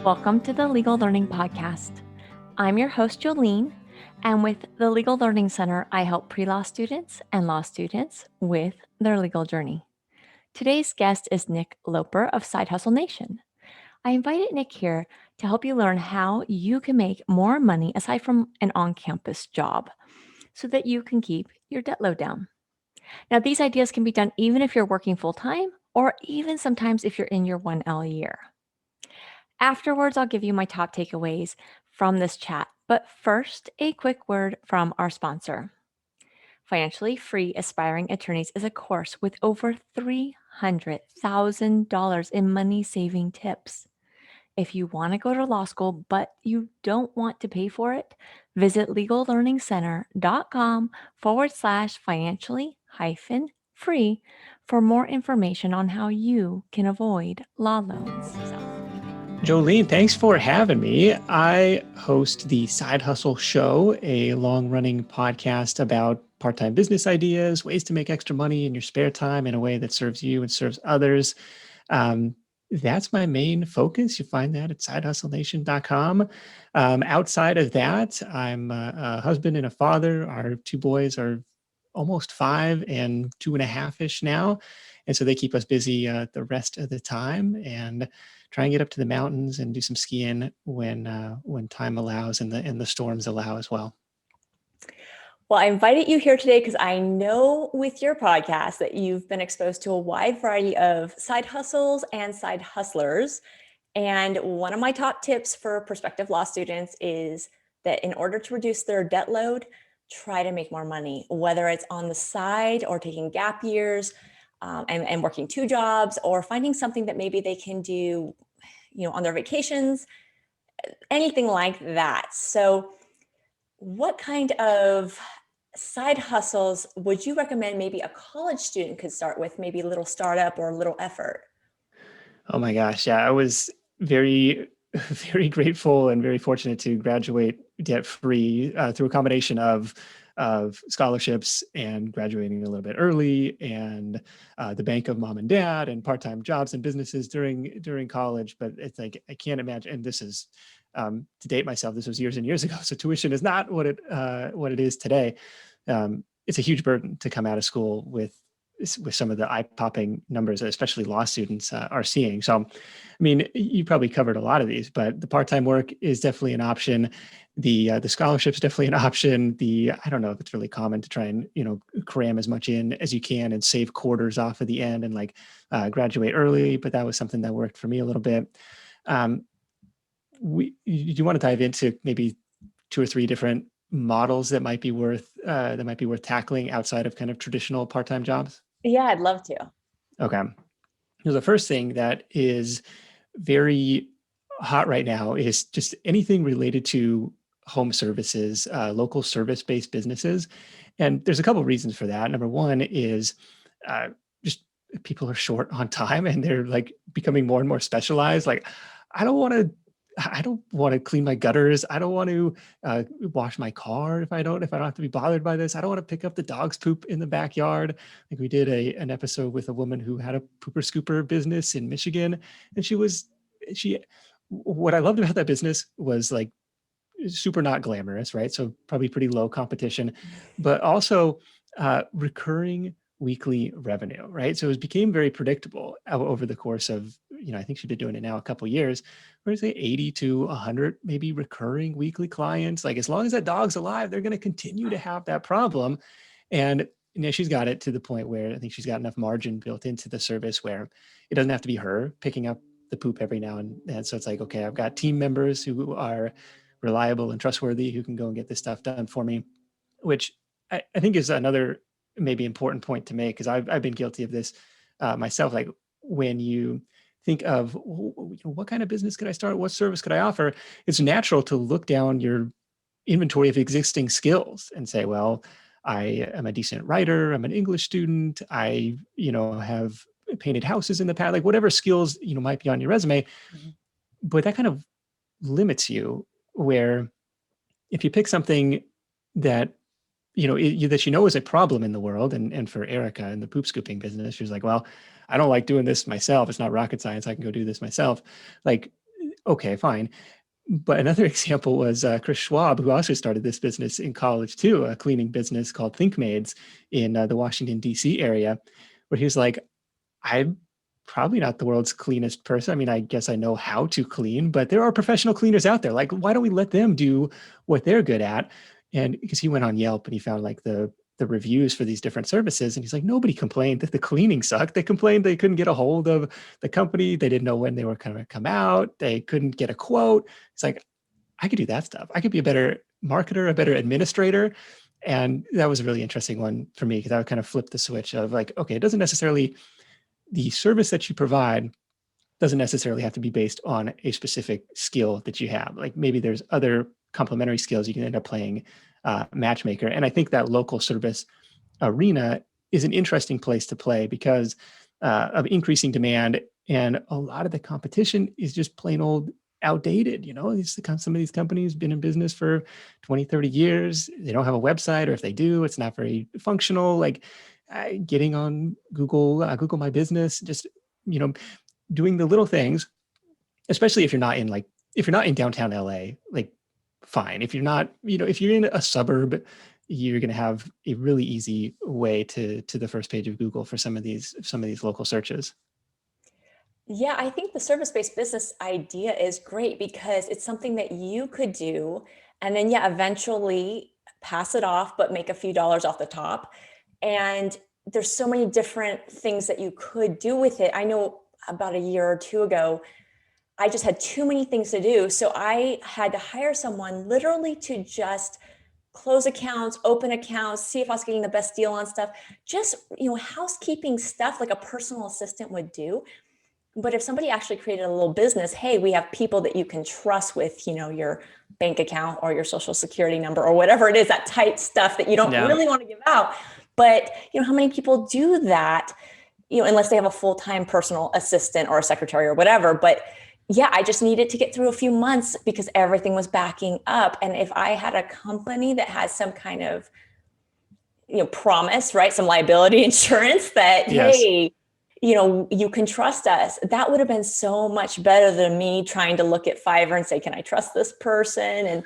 Welcome to the Legal Learning Podcast. I'm your host, Jolene, and with the Legal Learning Center, I help pre-law students and law students with their legal journey. Today's guest is Nick Loper of Side Hustle Nation. I invited Nick here to help you learn how you can make more money aside from an on-campus job so that you can keep your debt load down. Now, these ideas can be done even if you're working full-time or even sometimes if you're in your 1L year. Afterwards, I'll give you my top takeaways from this chat. But first, a quick word from our sponsor. Financially Free Aspiring Attorneys is a course with over $300,000 in money saving tips. If you want to go to law school, but you don't want to pay for it, visit legallearningcenter.com/financially free for more information on how you can avoid law loans. Jolene, thanks for having me. I host the Side Hustle Show, a long-running podcast about part-time business ideas, ways to make extra money in your spare time in a way that serves you and serves others. That's my main focus. You find that at sidehustlenation.com. Outside of that, I'm a husband and a father. Our two boys are almost 5 and 2.5-ish now. And so they keep us busy the rest of the time, and try and get up to the mountains and do some skiing when time allows and the storms allow as well. Well, I invited you here today because I know with your podcast that you've been exposed to a wide variety of side hustles and side hustlers. And one of my top tips for prospective law students is that in order to reduce their debt load, try to make more money, whether it's on the side or taking gap years and working 2 jobs, or finding something that maybe they can do, on their vacations, anything like that. So what kind of side hustles would you recommend maybe a college student could start with, maybe a little startup or a little effort? Oh my gosh. Yeah, I was very, very grateful and very fortunate to graduate debt-free through a combination of scholarships and graduating a little bit early, and the bank of mom and dad, and part-time jobs and businesses during college. But it's like, I can't imagine, and this is to date myself, this was years and years ago. So tuition is not what it is today. It's a huge burden to come out of school with some of the eye-popping numbers that especially law students are seeing. So, I mean, you probably covered a lot of these, but the part-time work is definitely an option. The scholarship's definitely an option. I don't know if it's really common to try and, cram as much in as you can and save quarters off at the end and graduate early, but that was something that worked for me a little bit. Do you want to dive into maybe 2 or 3 different models that might be worth tackling outside of kind of traditional part-time jobs? Yeah, I'd love to. Okay. So the first thing that is very hot right now is just anything related to home services, local service-based businesses. And there's a couple of reasons for that. Number one is just people are short on time, and they're becoming more and more specialized. I don't want to clean my gutters. I don't want to wash my car if I don't have to be bothered by this. I don't want to pick up the dog's poop in the backyard. We did an episode with a woman who had a pooper scooper business in Michigan, and what I loved about that business was super not glamorous, right? So probably pretty low competition, but also recurring weekly revenue, right? So it became very predictable over the course of, I think she's been doing it now a couple of years, where it's 80 to 100 maybe recurring weekly clients. As long as that dog's alive, they're going to continue to have that problem. And she's got it to the point where I think she's got enough margin built into the service where it doesn't have to be her picking up the poop every now and then. So it's okay, I've got team members who are reliable and trustworthy who can go and get this stuff done for me, which I think is another maybe important point to make, because I've been guilty of this myself. When you think of what kind of business could I start, what service could I offer, it's natural to look down your inventory of existing skills and say, well, I am a decent writer, I'm an English student, I have painted houses in the past, whatever skills might be on your resume. Mm-hmm. But that kind of limits you, where if you pick something that is a problem in the world. And for Erica in the poop scooping business, she's like, well, I don't like doing this myself. It's not rocket science. I can go do this myself. okay, fine. But another example was Chris Schwab, who also started this business in college too, a cleaning business called ThinkMaids in the Washington, D.C. area, where he was like, I'm probably not the world's cleanest person. I mean, I guess I know how to clean, but there are professional cleaners out there. Like, why don't we let them do what they're good at? And because he went on Yelp and he found like the reviews for these different services, and he's like, nobody complained that the cleaning sucked. They complained they couldn't get a hold of the company. They didn't know when they were going to come out. They couldn't get a quote. It's like, I could do that stuff. I could be a better marketer, a better administrator. And that was a really interesting one for me because I would kind of flip the switch of like, okay, it doesn't necessarily, the service that you provide doesn't necessarily have to be based on a specific skill that you have. Like maybe there's other complementary skills you can end up playing matchmaker. And I think that local service arena is an interesting place to play because of increasing demand. And a lot of the competition is just plain old outdated. You know, some of these companies been in business for 20, 30 years. They don't have a website, or if they do, it's not very functional. Like getting on Google My Business, just, you know, doing the little things, especially if you're not in downtown LA, like fine. If you're not, if you're in a suburb, you're going to have a really easy way to the first page of Google for some of these local searches. Yeah, I think the service-based business idea is great because it's something that you could do and then, yeah, eventually pass it off, but make a few dollars off the top. And there's so many different things that you could do with it. I know about a year or two ago, I just had too many things to do. So I had to hire someone literally to just close accounts, open accounts, see if I was getting the best deal on stuff, just, housekeeping stuff like a personal assistant would do. But if somebody actually created a little business, hey, we have people that you can trust with, your bank account or your social security number or whatever it is, that tight stuff that you don't really want to give out. But, how many people do that, unless they have a full-time personal assistant or a secretary or whatever. But yeah, I just needed to get through a few months because everything was backing up. And if I had a company that has some kind of, promise, right? Some liability insurance that, Yes. hey, you can trust us. That would have been so much better than me trying to look at Fiverr and say, can I trust this person? And,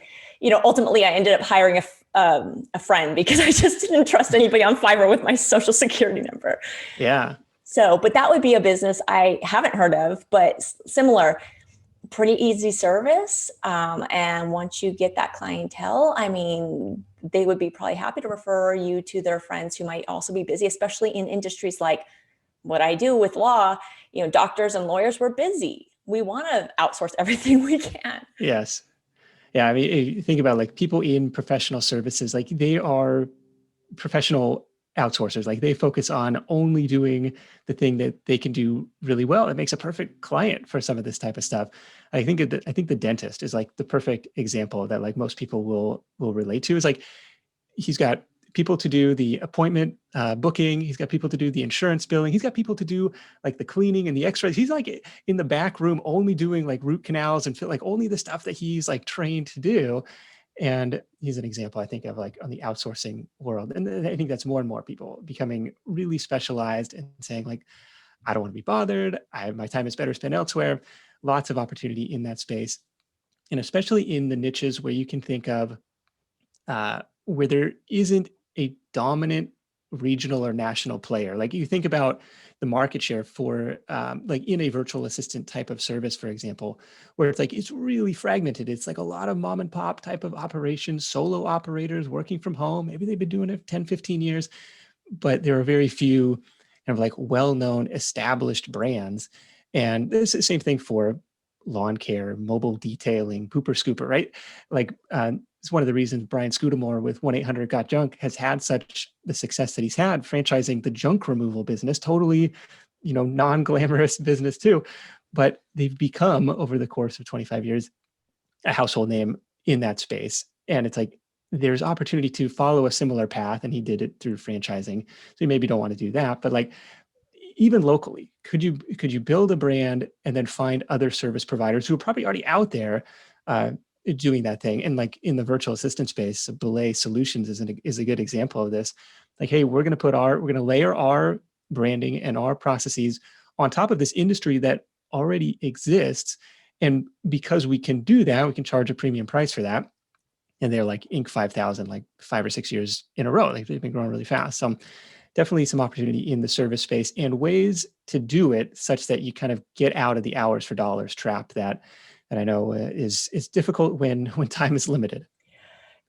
ultimately I ended up hiring a friend because I just didn't trust anybody on Fiverr with my social security number. Yeah. So, but that would be a business I haven't heard of, but similar, pretty easy service. And once you get that clientele, I mean, they would be probably happy to refer you to their friends who might also be busy, especially in industries like what I do with law. Doctors and lawyers, we're busy. We want to outsource everything we can. Yes. Yeah. I mean, you think about like people in professional services, like they are professional outsourcers. Like they focus on only doing the thing that they can do really well. It makes a perfect client for some of this type of stuff. I think the dentist is like the perfect example that like most people will relate to. Is like he's got people to do the appointment booking. He's got people to do the insurance billing. He's got people to do like the cleaning and the x-rays. He's like in the back room only doing like root canals and like only the stuff that he's like trained to do. And he's an example, I think, of like on the outsourcing world. And I think that's more and more people becoming really specialized and saying like, I don't want to be bothered. My time is better spent elsewhere. Lots of opportunity in that space. And especially in the niches where you can think of where there isn't a dominant regional or national player. Like you think about the market share for like in a virtual assistant type of service, for example, where it's like it's really fragmented. It's like a lot of mom and pop type of operations, solo operators working from home. Maybe they've been doing it 10, 15 years, but there are very few kind of like well-known established brands. And it's the same thing for lawn care, mobile detailing, pooper scooper, right? Like it's one of the reasons Brian Scudamore with 1-800-GOT-JUNK has had such the success that he's had, franchising the junk removal business, totally, non-glamorous business too. But they've become, over the course of 25 years, a household name in that space. And it's like, there's opportunity to follow a similar path. And he did it through franchising. So you maybe don't want to do that, but like, even locally, could you build a brand and then find other service providers who are probably already out there doing that thing? And like in the virtual assistant space, Belay Solutions is a good example of this. Like, hey, we're going to layer our branding and our processes on top of this industry that already exists, And because we can do that, we can charge a premium price for that. And they're like Inc. 5,000, like 5 or 6 years in a row. Like they've been growing really fast. So definitely some opportunity in the service space and ways to do it such that you kind of get out of the hours for dollars trap that I know is difficult when time is limited.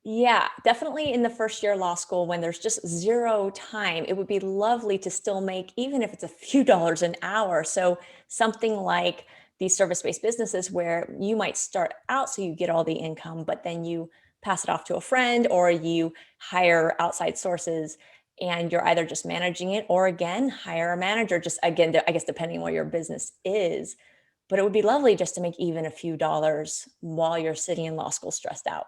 Yeah, definitely in the first year of law school when there's just zero time, it would be lovely to still make, even if it's a few dollars an hour. So, something like these service based businesses where you might start out so you get all the income, but then you pass it off to a friend or you hire outside sources and you're either just managing it or again, hire a manager, just again, I guess depending on what your business is. But it would be lovely just to make even a few dollars while you're sitting in law school stressed out.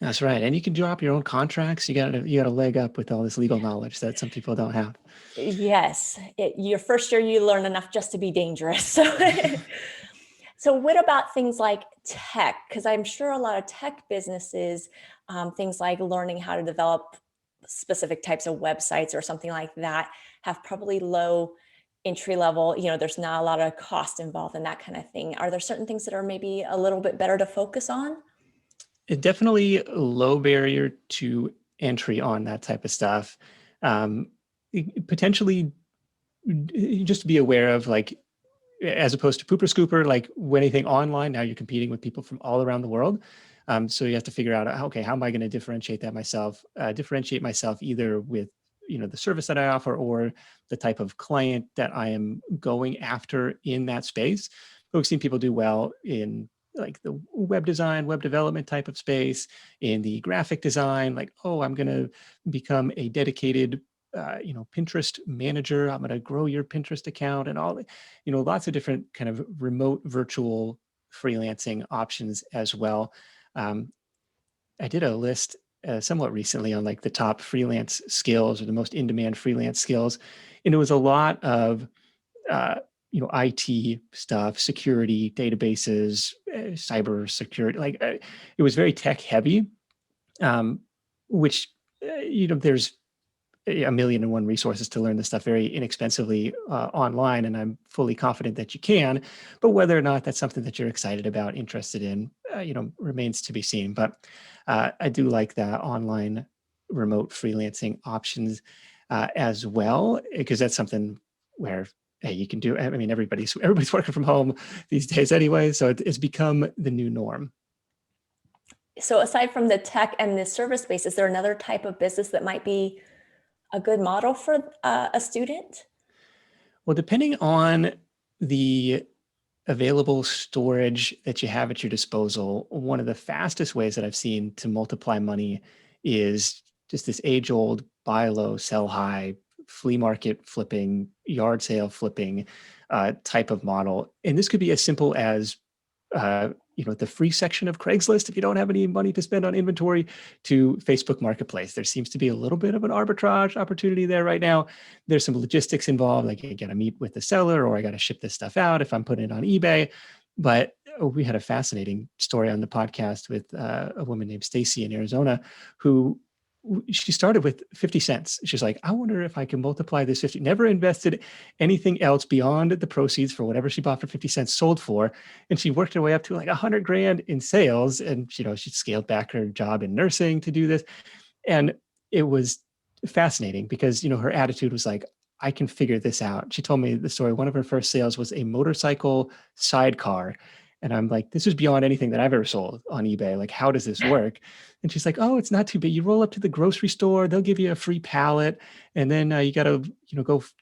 That's right. And you can drop your own contracts. You got a leg up with all this legal knowledge that some people don't have. Yes, your first year you learn enough just to be dangerous. So what about things like tech? Because I'm sure a lot of tech businesses, things like learning how to develop specific types of websites or something like that, have probably low entry level. There's not a lot of cost involved in that kind of thing. Are there certain things that are maybe a little bit better to focus on? It definitely low barrier to entry on that type of stuff. Um, Potentially just to be aware of, like, as opposed to pooper scooper, like when anything online, now you're competing with people from all around the world. So you have to figure out, okay, how am I going to differentiate myself either with, the service that I offer or the type of client that I am going after in that space. But we've seen people do well in like the web design, web development type of space, in the graphic design, like, oh, I'm going to become a dedicated Pinterest manager. I'm going to grow your Pinterest account and all, lots of different kind of remote virtual freelancing options as well. Um, I did a list somewhat recently on like the top freelance skills or the most in-demand freelance skills, and it was a lot of uh, IT stuff, security, databases, cyber security. Like it was very tech heavy, um, which there's a million and one resources to learn this stuff very inexpensively online, and I'm fully confident that you can. But whether or not that's something that you're excited about, interested in, remains to be seen. But I do like the online remote freelancing options as well, because that's something where, hey, you can do. I mean, everybody's working from home these days anyway, so it's become the new norm. So aside from the tech and the service space, is there another type of business that might be a good model for a student? Well, depending on the available storage that you have at your disposal, one of the fastest ways that I've seen to multiply money is just this age old buy low, sell high, flea market flipping, yard sale flipping type of model. And this could be as simple as the free section of Craigslist if you don't have any money to spend on inventory, to Facebook Marketplace. There seems to be a little bit of an arbitrage opportunity there right now. There's some logistics involved, like I got to meet with the seller or I got to ship this stuff out if I'm putting it on eBay. But we had a fascinating story on the podcast with a woman named Stacy in Arizona who she started with 50 cents. She's like, I wonder if I can multiply this 50, never invested anything else beyond the proceeds for whatever she bought for 50 cents sold for. And she worked her way up to like 100 grand in sales. And, she scaled back her job in nursing to do this. And it was fascinating because, her attitude was like, I can figure this out. She told me the story. One of her first sales was a motorcycle sidecar. And I'm like, this is beyond anything that I've ever sold on eBay. Like, how does this work? And she's like, oh, it's not too big. You roll up to the grocery store, they'll give you a free pallet. And then you got to,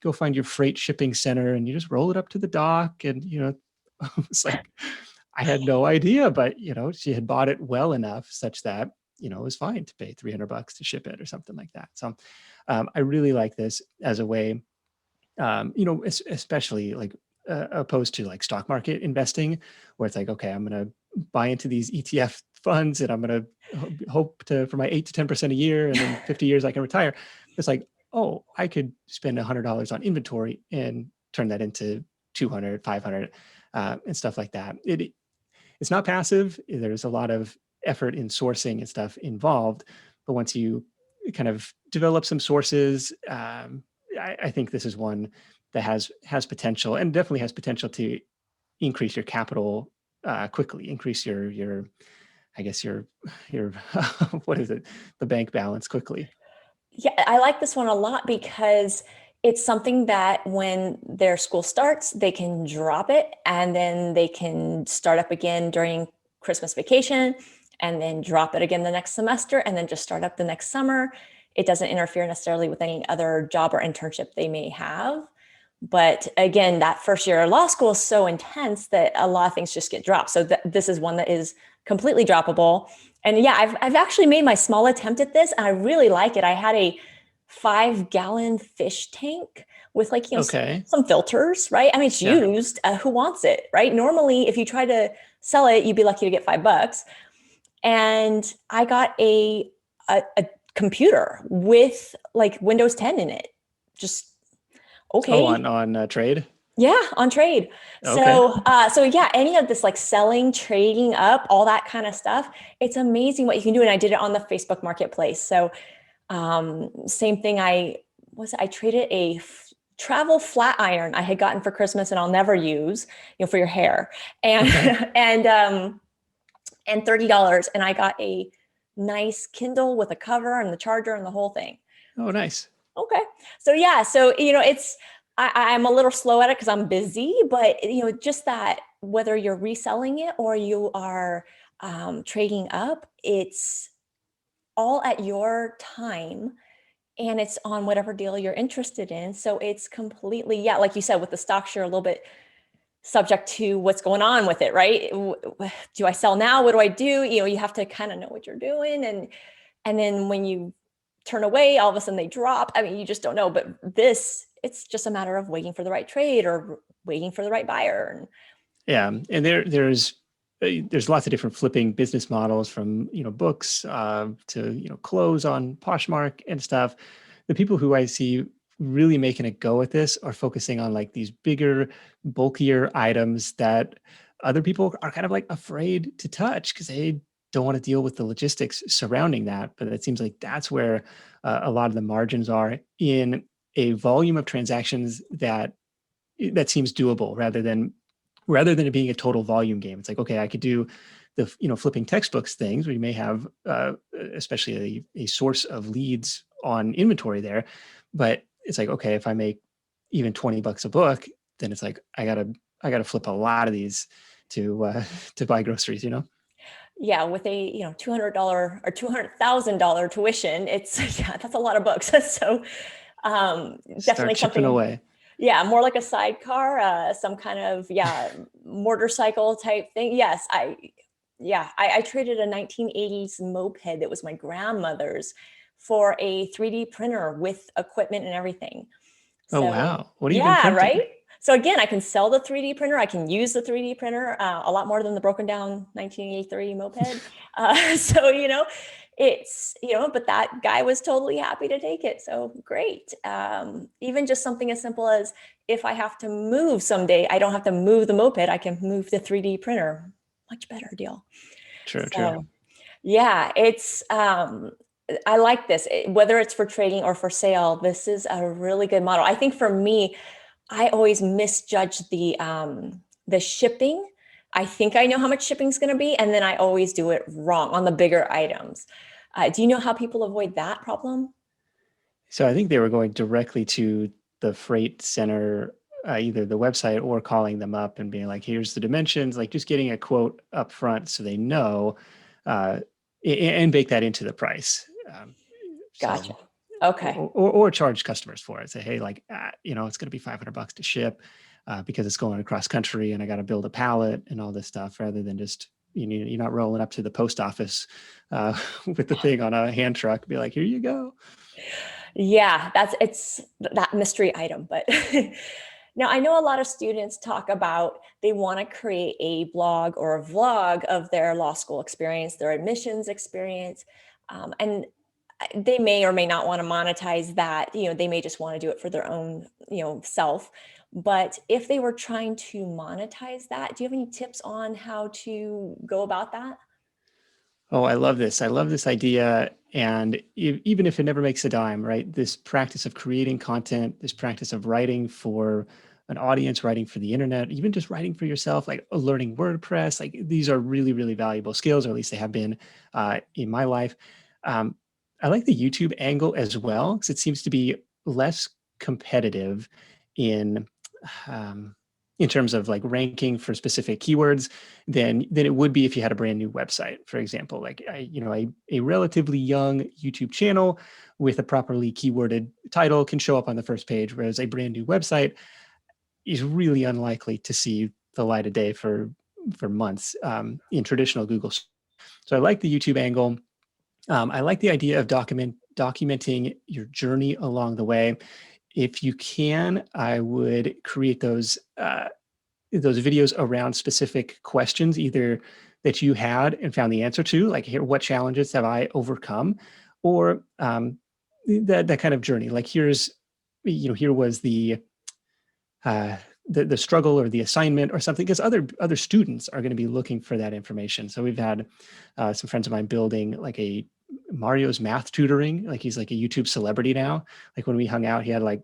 go find your freight shipping center and you just roll it up to the dock. And, it's like, I had no idea, but, she had bought it well enough such that, it was fine to pay $300 to ship it or something like that. So I really like this as a way, especially like opposed to like stock market investing, where it's like, okay, I'm going to buy into these ETF funds and I'm going to hope to for my 8 to 10% a year, and then 50 years I can retire. It's like, oh, I could spend $100 on inventory and turn that into 200, 500, and stuff like that. It's not passive. There's a lot of effort in sourcing and stuff involved, but once you kind of develop some sources, I think this is one that has potential, and definitely has potential to increase your capital quickly, increase your I guess your what is it, the bank balance quickly. Yeah, I like this one a lot because it's something that when their school starts, they can drop it and then they can start up again during Christmas vacation and then drop it again the next semester and then just start up the next summer. It doesn't interfere necessarily with any other job or internship they may have. But again, that first year of law school is so intense that a lot of things just get dropped. So this is one that is completely droppable. And yeah, I've actually made my small attempt at this and I really like it. I had a 5-gallon fish tank with Okay. some filters, right? I mean, it's Yeah. used. Who wants it, right? Normally, if you try to sell it, you'd be lucky to get $5. And I got a computer with like Windows 10 in it. Just Oh, okay. on trade. Yeah, on trade. Okay. So yeah, any of this like selling, trading up, all that kind of stuff, it's amazing what you can do. And I did it on the Facebook Marketplace. So same thing. I traded a travel flat iron I had gotten for Christmas and I'll never use, for your hair, and Okay. and $30, and I got a nice Kindle with a cover and the charger and the whole thing. Oh, nice. Okay. So yeah, so it's I'm a little slow at it because I'm busy, but just that whether you're reselling it or you are trading up, it's all at your time and it's on whatever deal you're interested in. So it's completely, yeah, like you said, with the stocks, you're a little bit subject to what's going on with it, right? Do I sell now? What do I do? You have to kind of know what you're doing, and then when you turn away, all of a sudden they drop. I mean, you just don't know. But it's just a matter of waiting for the right trade or waiting for the right buyer. And Yeah, and there's lots of different flipping business models, from books to clothes on Poshmark and stuff. The people who I see really making a go at this are focusing on like these bigger, bulkier items that other people are kind of like afraid to touch because they don't want to deal with the logistics surrounding that. But it seems like that's where a lot of the margins are in a volume of transactions that seems doable, rather than it being a total volume game. It's like, okay, I could do the flipping textbooks things where you may have especially a source of leads on inventory there, but it's like, okay, if I make even $20 a book, then it's like I gotta flip a lot of these to to buy groceries. yeah, with a $200 or $200,000 tuition, it's yeah, that's a lot of books. So Start definitely chipping something. away. Yeah, more like a sidecar, some kind of, yeah, motorcycle type thing. Yes, I traded a 1980s moped that was my grandmother's for a 3D printer with equipment and everything. Oh So wow, what have you been yeah, printing? right. So again, I can sell the 3D printer. I can use the 3D printer a lot more than the broken down 1983 moped. So it's but that guy was totally happy to take it. So great. Even just something as simple as if I have to move someday, I don't have to move the moped. I can move the 3D printer. Much better deal. True, true. So yeah, it's I like this. Whether it's for trading or for sale, this is a really good model. I think for me, I always misjudge the shipping. I think I know how much shipping is going to be, and then I always do it wrong on the bigger items. Do you know how people avoid that problem? So I think they were going directly to the freight center, either the website or calling them up and being like, "Here's the dimensions," like just getting a quote up front so they know, uh, and bake that into the price. So, Gotcha. Okay. or charge customers for it. Say, hey, like, it's going to be $500 to ship because it's going across country, and I got to build a pallet and all this stuff, rather than just you're not rolling up to the post office with the thing on a hand truck. Be like, here you go. Yeah, it's that mystery item. But now I know a lot of students talk about they want to create a blog or a vlog of their law school experience, their admissions experience. And they may or may not want to monetize that. They may just want to do it for their own, self. But if they were trying to monetize that, do you have any tips on how to go about that? Oh, I love this. I love this idea. And even if it never makes a dime, right? This practice of creating content, this practice of writing for an audience, writing for the internet, even just writing for yourself, like learning WordPress. Like these are really, really valuable skills, or at least they have been in my life. Um, I like the YouTube angle as well, because it seems to be less competitive in um, in terms of like ranking for specific keywords than it would be if you had a brand new website, for example. Like a relatively young YouTube channel with a properly keyworded title can show up on the first page, whereas a brand new website is really unlikely to see the light of day for months in traditional Google. So I like the YouTube angle. I like the idea of documenting your journey along the way. If you can, I would create those videos around specific questions, either that you had and found the answer to, like here, what challenges have I overcome, or that kind of journey. Like here was uh, the struggle or the assignment or something, because other students are going to be looking for that information. So we've had some friends of mine building like a Mario's math tutoring. Like he's like a YouTube celebrity now. Like when we hung out, he had like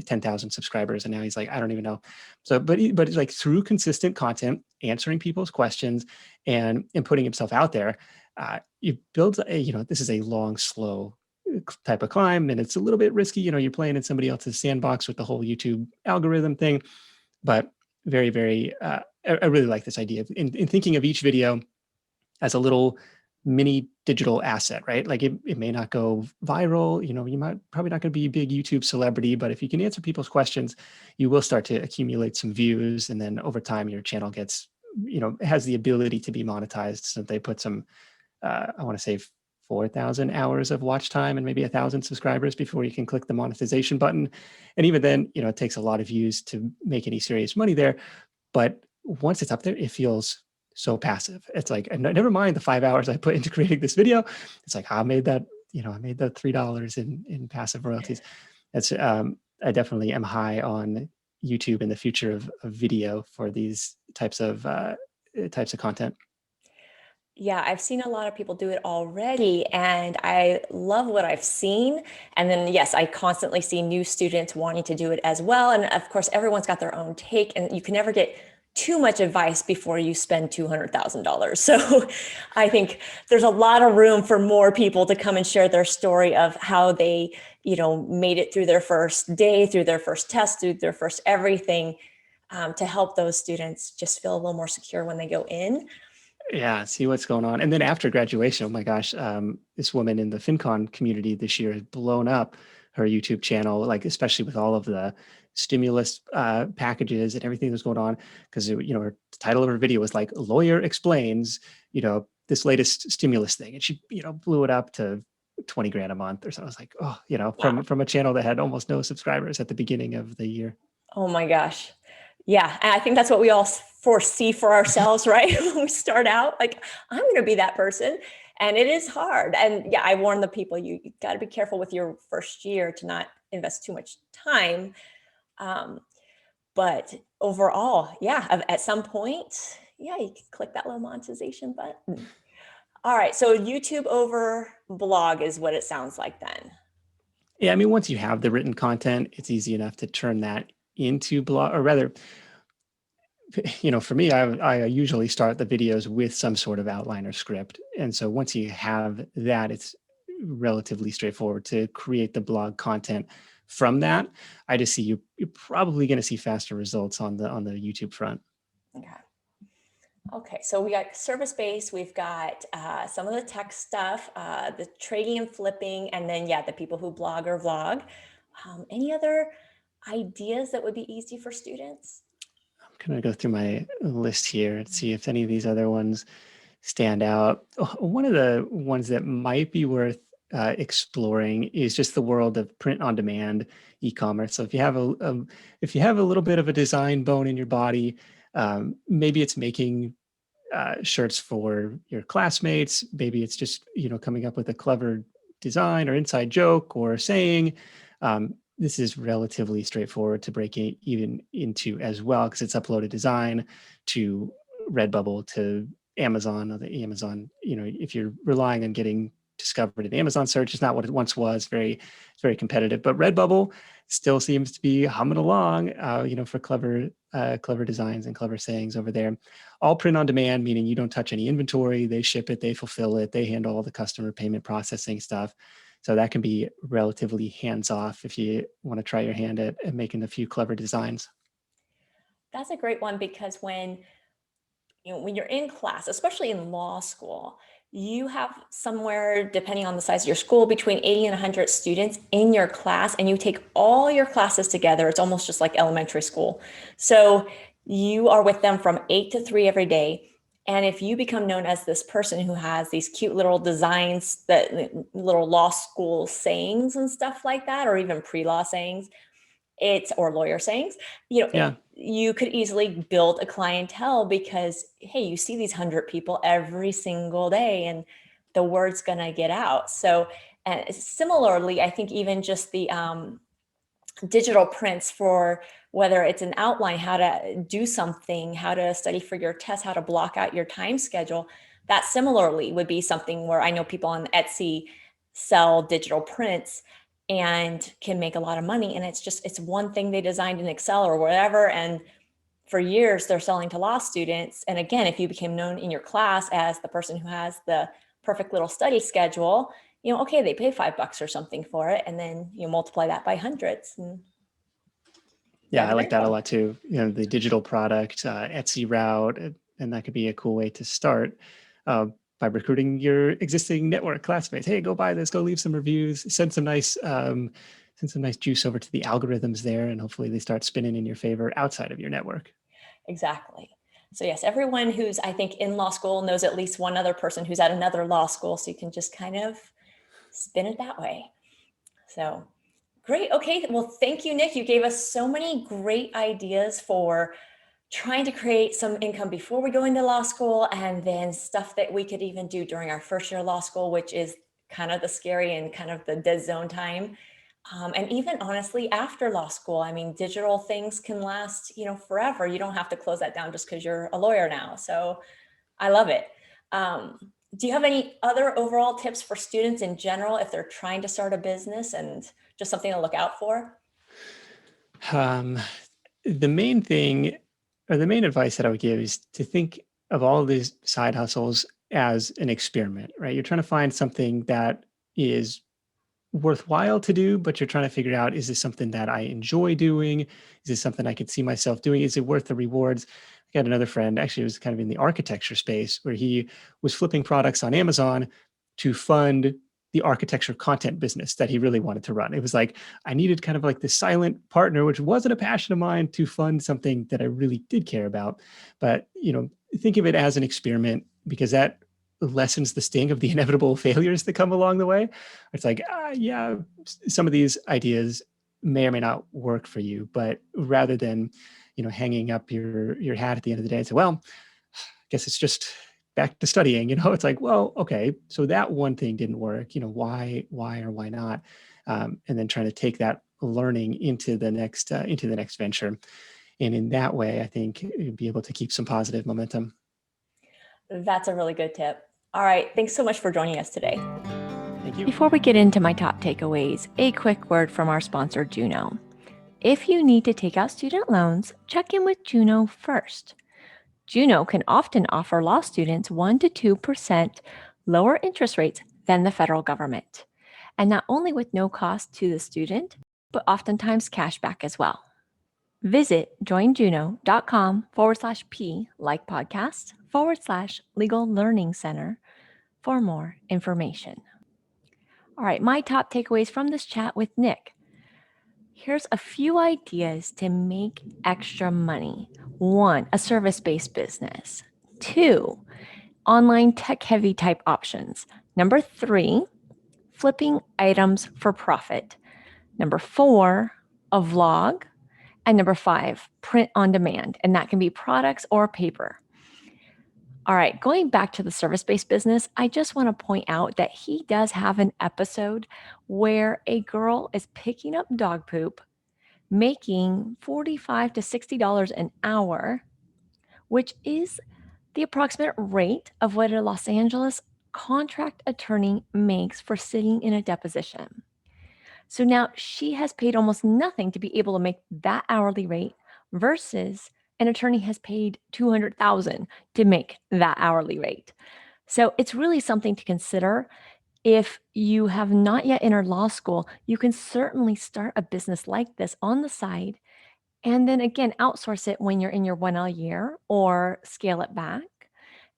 10,000 subscribers, and now he's like, I don't even know. So, but it's like through consistent content, answering people's questions, and putting himself out there, you build this is a long, slow type of climb, and it's a little bit risky. You're playing in somebody else's sandbox with the whole YouTube algorithm thing, but very, very, I really like this idea of in thinking of each video as a little mini digital asset, right? Like it may not go viral, you might probably not going to be a big YouTube celebrity, but if you can answer people's questions, you will start to accumulate some views. And then over time, your channel gets, has the ability to be monetized. So they put some, I want to say 4,000 hours of watch time and maybe 1,000 subscribers before you can click the monetization button. And even then, it takes a lot of views to make any serious money there. But once it's up there, it feels so passive. It's like, and never mind the 5 hours I put into creating this video. It's like, I made that, I made that $3 in passive royalties. That's, I definitely am high on YouTube and the future of video for these types of content. Yeah, I've seen a lot of people do it already, and I love what I've seen. And then, yes, I constantly see new students wanting to do it as well. And of course, everyone's got their own take, and you can never get too much advice before you spend $200,000. So I think there's a lot of room for more people to come and share their story of how they, made it through their first day, through their first test, through their first everything, to help those students just feel a little more secure when they go in. Yeah, see what's going on. And then after graduation, oh my gosh, this woman in the FinCon community this year has blown up her YouTube channel, like especially with all of the stimulus packages and everything that's going on. Because her title of her video was like "Lawyer Explains," this latest stimulus thing, and she blew it up to 20 grand a month or something. I was like, oh, Wow. from a channel that had almost no subscribers at the beginning of the year. Oh my gosh. Yeah. And I think that's what we all foresee for ourselves, right? When we start out, like, I'm going to be that person. And it is hard. And yeah, I warn the people, you got to be careful with your first year to not invest too much time. Um, but overall, yeah, at some point, yeah, you can click that little monetization button. All right. So YouTube over blog is what it sounds like then. Yeah, I mean, once you have the written content, it's easy enough to turn that into blog, or rather, for me, I usually start the videos with some sort of outline or script. And so once you have that, it's relatively straightforward to create the blog content from that. I just see you're probably going to see faster results on the YouTube front. Okay. Okay, so we got service-based, we've got some of the tech stuff, the trading and flipping, and then, yeah, the people who blog or vlog. Any other ideas that would be easy for students? I'm going to go through my list here and see if any of these other ones stand out. One of the ones that might be worth exploring is just the world of print on demand e-commerce. So if you have if you have a little bit of a design bone in your body, maybe it's making shirts for your classmates. Maybe it's just coming up with a clever design or inside joke or saying. This is relatively straightforward to break even into as well, because it's uploaded design to Redbubble, to Amazon, or the Amazon, if you're relying on getting discovered in Amazon search. It's not what it once was. It's very competitive. But Redbubble still seems to be humming along, for clever designs and clever sayings over there. All print on demand, meaning you don't touch any inventory. They ship it, they fulfill it, they handle all the customer payment processing stuff. So that can be relatively hands off if you want to try your hand at making a few clever designs. That's a great one because when you're in class, especially in law school, you have somewhere, depending on the size of your school, between 80 and 100 students in your class, and you take all your classes together. It's almost just like elementary school. So you are with them from 8 to 3 every day. And if you become known as this person who has these cute little designs, that little law school sayings and stuff like that, or even pre-law sayings, or lawyer sayings, Yeah. you could easily build a clientele because, hey, you see these 100 people every single day and the word's going to get out. So, and similarly, I think even just the digital prints for whether it's an outline, how to do something, how to study for your test, how to block out your time schedule, that similarly would be something where I know people on Etsy sell digital prints and can make a lot of money. And it's one thing they designed in Excel or whatever. And for years they're selling to law students. And again, if you became known in your class as the person who has the perfect little study schedule, okay, they pay $5 or something for it. And then you multiply that by hundreds and Yeah, I revenue like that a income. lot too. The digital product, Etsy route, and that could be a cool way to start by recruiting your existing network classmates. Hey, go buy this. Go leave some reviews. Send some nice juice over to the algorithms there, and hopefully they start spinning in your favor outside of your network. Exactly. So yes, everyone who's, I think, in law school knows at least one other person who's at another law school. So you can just kind of spin it that way. So great. Okay. Well, thank you, Nick. You gave us so many great ideas for trying to create some income before we go into law school, and then stuff that we could even do during our first year of law school, which is kind of the scary and kind of the dead zone time. And even honestly, after law school, I mean, digital things can last, forever. You don't have to close that down just because you're a lawyer now. So I love it. Do you have any other overall tips for students in general if they're trying to start a business and just something to look out for? Um, the main thing, or the main advice that I would give is to think of all of these side hustles as an experiment, right? You're trying to find something that is worthwhile to do, but you're trying to figure out, is this something that I enjoy doing? Is this something I could see myself doing? Is it worth the rewards? I got another friend, actually, it was kind of in the architecture space, where he was flipping products on Amazon to fund the architecture content business that he really wanted to run. It was like, I needed kind of like this silent partner, which wasn't a passion of mine, to fund something that I really did care about. But, think of it as an experiment, because that lessens the sting of the inevitable failures that come along the way. It's like, yeah, some of these ideas may or may not work for you, but rather than, hanging up your hat at the end of the day and say, well, I guess it's just back to studying, it's like, well, okay, so that one thing didn't work, why or why not? And then trying to take that learning into the next venture. And in that way, I think you'd be able to keep some positive momentum. That's a really good tip. All right. Thanks so much for joining us today. Thank you. Before we get into my top takeaways, a quick word from our sponsor, Juno. If you need to take out student loans, check in with Juno first. Juno can often offer law students 1 to 2% lower interest rates than the federal government, and not only with no cost to the student, but oftentimes cash back as well. Visit joinjuno.com/p like podcast /legal learning center for more information. All right, my top takeaways from this chat with Nick. Here's a few ideas to make extra money. 1, a service-based business. 2, online tech-heavy type options. Number 3, flipping items for profit. Number 4, a vlog. And number 5, print on demand. And that can be products or paper. All right, going back to the service-based business, I just want to point out that he does have an episode where a girl is picking up dog poop, making $45 to $60 an hour, which is the approximate rate of what a Los Angeles contract attorney makes for sitting in a deposition. So now she has paid almost nothing to be able to make that hourly rate versus an attorney has paid 200,000 to make that hourly rate. So it's really something to consider. If you have not yet entered law school, you can certainly start a business like this on the side and then again outsource it when you're in your 1L year or scale it back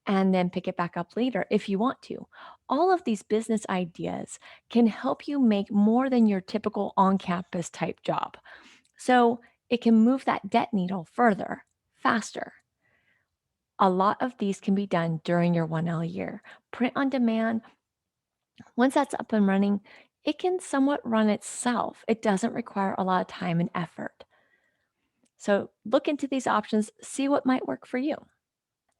and then pick it back up later if you want to. All of these business ideas can help you make more than your typical on campus type job. So it can move that debt needle further, faster. A lot of these can be done during your 1L year. Print on demand, once that's up and running, it can somewhat run itself. It doesn't require a lot of time and effort. So look into these options, see what might work for you.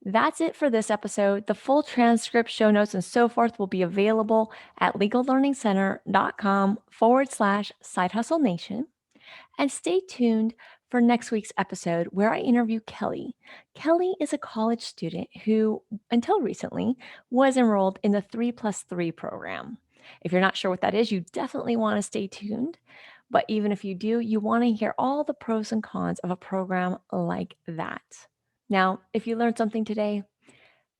That's it for this episode. The full transcript, show notes, and so forth will be available at legallearningcenter.com/side hustle nation. And stay tuned for next week's episode where I interview Kelly. Kelly is a college student who, until recently, was enrolled in the 3+3 program. If you're not sure what that is, you definitely want to stay tuned. But even if you do, you want to hear all the pros and cons of a program like that. Now, if you learned something today,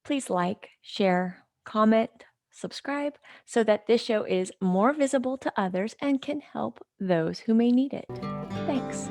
please like, share, comment, subscribe so that this show is more visible to others and can help those who may need it. Thanks.